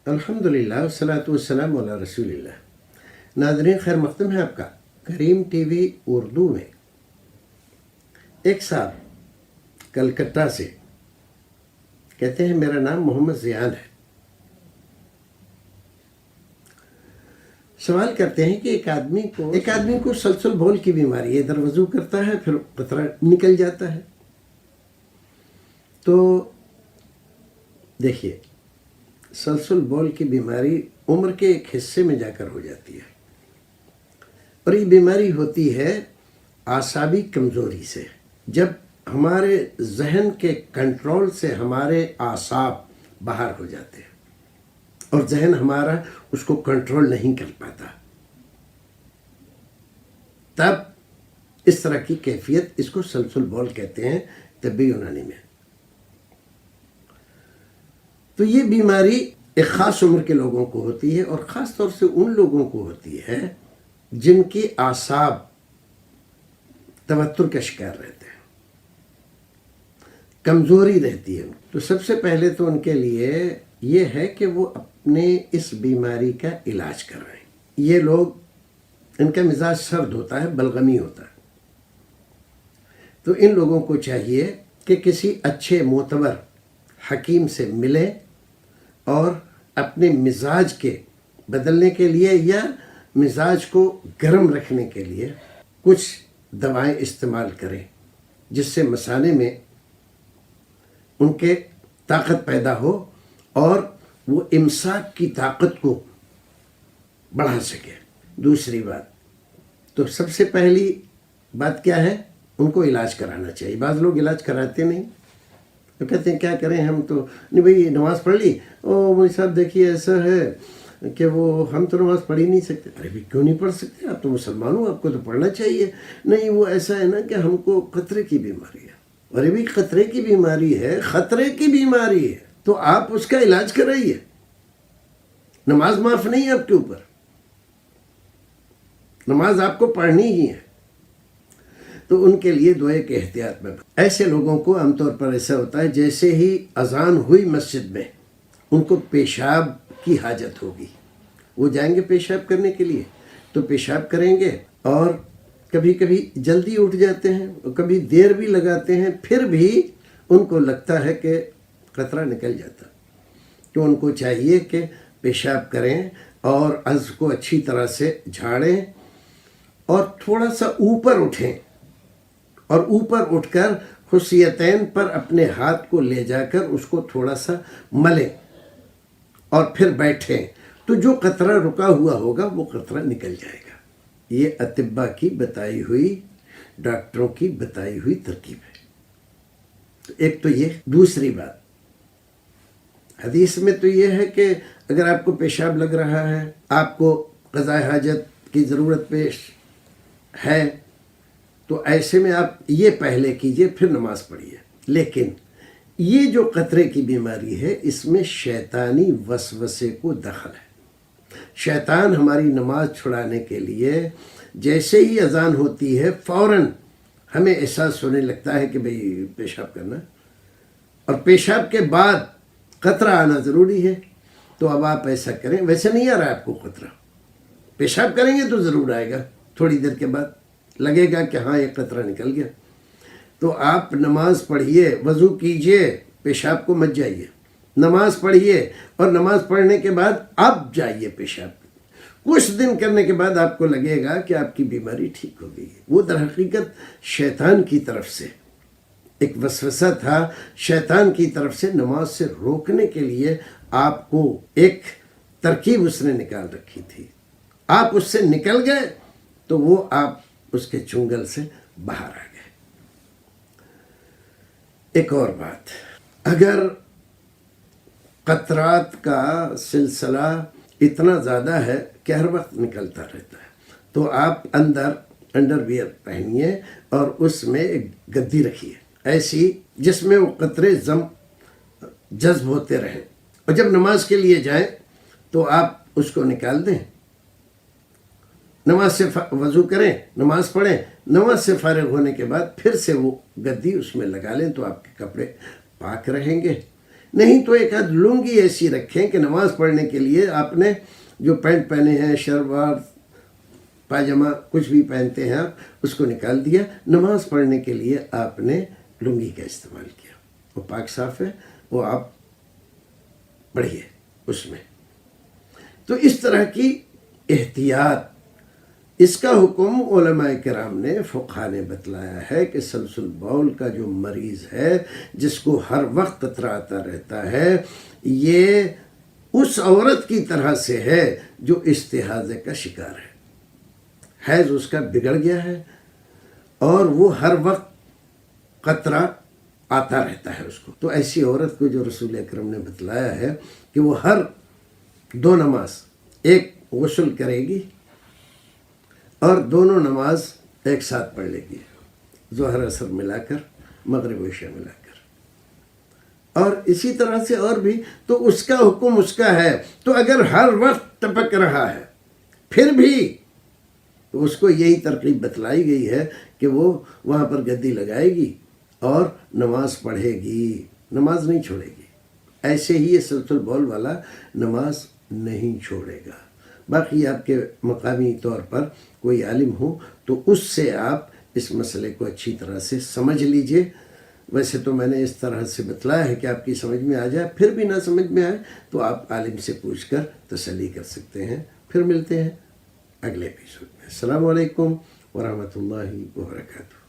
الحمدللہ والصلاۃ والسلام علی رسول اللہ۔ ناظرین، خیر مقدم ہے آپ کا کریم ٹی وی اردو میں۔ ایک صاحب کلکتہ سے کہتے ہیں میرا نام محمد زیان ہے، سوال کرتے ہیں کہ ایک آدمی کو سلسل بول کی بیماری ہے، ادھر وضو کرتا ہے پھر قطرہ نکل جاتا ہے۔ تو دیکھیے، سلسل بول کی بیماری عمر کے ایک حصے میں جا کر ہو جاتی ہے، اور یہ بیماری ہوتی ہے اعصابی کمزوری سے، جب ہمارے ذہن کے کنٹرول سے ہمارے اعصاب باہر ہو جاتے ہیں اور ذہن ہمارا اس کو کنٹرول نہیں کر پاتا، تب اس طرح کی کیفیت، اس کو سلسل بول کہتے ہیں طبی یونانی میں۔ تو یہ بیماری ایک خاص عمر کے لوگوں کو ہوتی ہے، اور خاص طور سے ان لوگوں کو ہوتی ہے جن کی اعصاب توتر کا شکار رہتے ہیں، کمزوری رہتی ہے۔ تو سب سے پہلے تو ان کے لیے یہ ہے کہ وہ اپنے اس بیماری کا علاج کرائیں۔ یہ لوگ، ان کا مزاج سرد ہوتا ہے، بلغمی ہوتا ہے، تو ان لوگوں کو چاہیے کہ کسی اچھے معتبر حکیم سے ملیں اور اپنے مزاج کے بدلنے کے لیے یا مزاج کو گرم رکھنے کے لیے کچھ دوائیں استعمال کریں، جس سے مثانے میں ان کے طاقت پیدا ہو اور وہ امساک کی طاقت کو بڑھا سکے۔ دوسری بات، تو سب سے پہلی بات کیا ہے؟ ان کو علاج کرانا چاہیے۔ بعض لوگ علاج کراتے نہیں، تو کہتے ہیں کیا کریں، ہم تو نہیں بھائی نماز پڑھ لی، او مولوی صاحب دیکھیے ایسا ہے کہ وہ ہم تو نماز پڑھ ہی نہیں سکتے۔ ارے بھی کیوں نہیں پڑھ سکتے؟ آپ تو مسلمان ہو، آپ کو تو پڑھنا چاہیے۔ نہیں، وہ ایسا ہے نا کہ ہم کو خطرے کی بیماری ہے۔ ارے بھی خطرے کی بیماری ہے، خطرے کی بیماری ہے تو آپ اس کا علاج کرائیے، نماز معاف نہیں ہے آپ کے اوپر، نماز آپ کو پڑھنی ہی ہے۔ تو ان کے لیے دو ایک احتیاط میں، ایسے لوگوں کو عام طور پر ایسا ہوتا ہے جیسے ہی اذان ہوئی مسجد میں ان کو پیشاب کی حاجت ہوگی، وہ جائیں گے پیشاب کرنے کے لیے تو پیشاب کریں گے، اور کبھی کبھی جلدی اٹھ جاتے ہیں اور کبھی دیر بھی لگاتے ہیں، پھر بھی ان کو لگتا ہے کہ قطرہ نکل جاتا۔ تو ان کو چاہیے کہ پیشاب کریں اور عضو کو اچھی طرح سے جھاڑیں اور تھوڑا سا اوپر اٹھیں، اور اوپر اٹھ کر خصیتین پر اپنے ہاتھ کو لے جا کر اس کو تھوڑا سا ملیں اور پھر بیٹھیں، تو جو قطرہ رکا ہوا ہوگا وہ قطرہ نکل جائے گا۔ یہ اطباء کی بتائی ہوئی، ڈاکٹروں کی بتائی ہوئی ترکیب ہے۔ ایک تو یہ۔ دوسری بات، حدیث میں تو یہ ہے کہ اگر آپ کو پیشاب لگ رہا ہے، آپ کو قضاء حاجت کی ضرورت پیش ہے، تو ایسے میں آپ یہ پہلے کیجئے پھر نماز پڑھیے۔ لیکن یہ جو قطرے کی بیماری ہے، اس میں شیطانی وسوسے کو دخل ہے۔ شیطان ہماری نماز چھڑانے کے لیے جیسے ہی اذان ہوتی ہے فوراً ہمیں احساس ہونے لگتا ہے کہ بھئی پیشاب کرنا، اور پیشاب کے بعد قطرہ آنا ضروری ہے۔ تو اب آپ ایسا کریں، ویسے نہیں آ رہا ہے آپ کو قطرہ، پیشاب کریں گے تو ضرور آئے گا، تھوڑی دیر کے بعد لگے گا کہ ہاں یہ قطرہ نکل گیا۔ تو آپ نماز پڑھیے، وضو کیجئے، پیشاب کو مت جائیے، نماز پڑھیے، اور نماز پڑھنے کے بعد اب جائیے پیشاب۔ کچھ دن کرنے کے بعد آپ کو لگے گا کہ آپ کی بیماری ٹھیک ہو گئی ہے۔ وہ در حقیقت شیطان کی طرف سے ایک وسوسہ تھا، شیطان کی طرف سے نماز سے روکنے کے لیے آپ کو ایک ترکیب اس نے نکال رکھی تھی۔ آپ اس سے نکل گئے تو وہ آپ اس کے چنگل سے باہر آ گئے۔ ایک اور بات، اگر قطرات کا سلسلہ اتنا زیادہ ہے کہ ہر وقت نکلتا رہتا ہے، تو آپ انڈر ویئر پہنیے اور اس میں ایک گدی رکھیے ایسی جس میں وہ قطرے جذب ہوتے رہیں، اور جب نماز کے لیے جائیں تو آپ اس کو نکال دیں، نماز سے وضو کریں، نماز پڑھیں، نماز سے فارغ ہونے کے بعد پھر سے وہ گدی اس میں لگا لیں، تو آپ کے کپڑے پاک رہیں گے۔ نہیں تو ایک آدھ لنگی ایسی رکھیں کہ نماز پڑھنے کے لیے آپ نے جو پینٹ پہنے ہیں، شلوار پاجامہ کچھ بھی پہنتے ہیں آپ، اس کو نکال دیا، نماز پڑھنے کے لیے آپ نے لنگی کا استعمال کیا، وہ پاک صاف ہے، وہ آپ پڑھیے اس میں۔ تو اس طرح کی احتیاط، اس کا حکم علماء کرام نے، فقہاء نے بتلایا ہے کہ سلسل بول کا جو مریض ہے، جس کو ہر وقت قطرہ آتا رہتا ہے، یہ اس عورت کی طرح سے ہے جو استحاضے کا شکار ہے، حیض اس کا بگڑ گیا ہے اور وہ ہر وقت قطرہ آتا رہتا ہے اس کو۔ تو ایسی عورت کو جو رسول اکرم نے بتلایا ہے کہ وہ ہر 2 نماز، ایک غسل کرے گی اور دونوں نماز ایک ساتھ پڑھ لے گی، ظہر اثر ملا کر، مغرب و عشاء ملا کر، اور اسی طرح سے اور بھی، تو اس کا حکم اس کا ہے۔ تو اگر ہر وقت ٹپک رہا ہے پھر بھی تو اس کو یہی ترغیب بتلائی گئی ہے کہ وہ وہاں پر گدی لگائے گی اور نماز پڑھے گی، نماز نہیں چھوڑے گی۔ ایسے ہی یہ سلسل بول والا نماز نہیں چھوڑے گا۔ باقی آپ کے مقامی طور پر کوئی عالم ہو تو اس سے آپ اس مسئلے کو اچھی طرح سے سمجھ لیجئے۔ ویسے تو میں نے اس طرح سے بتلایا ہے کہ آپ کی سمجھ میں آ جائے، پھر بھی نہ سمجھ میں آئے تو آپ عالم سے پوچھ کر تسلی کر سکتے ہیں۔ پھر ملتے ہیں اگلے ایپیسوڈ میں۔ السلام علیکم ورحمۃ اللہ وبرکاتہ۔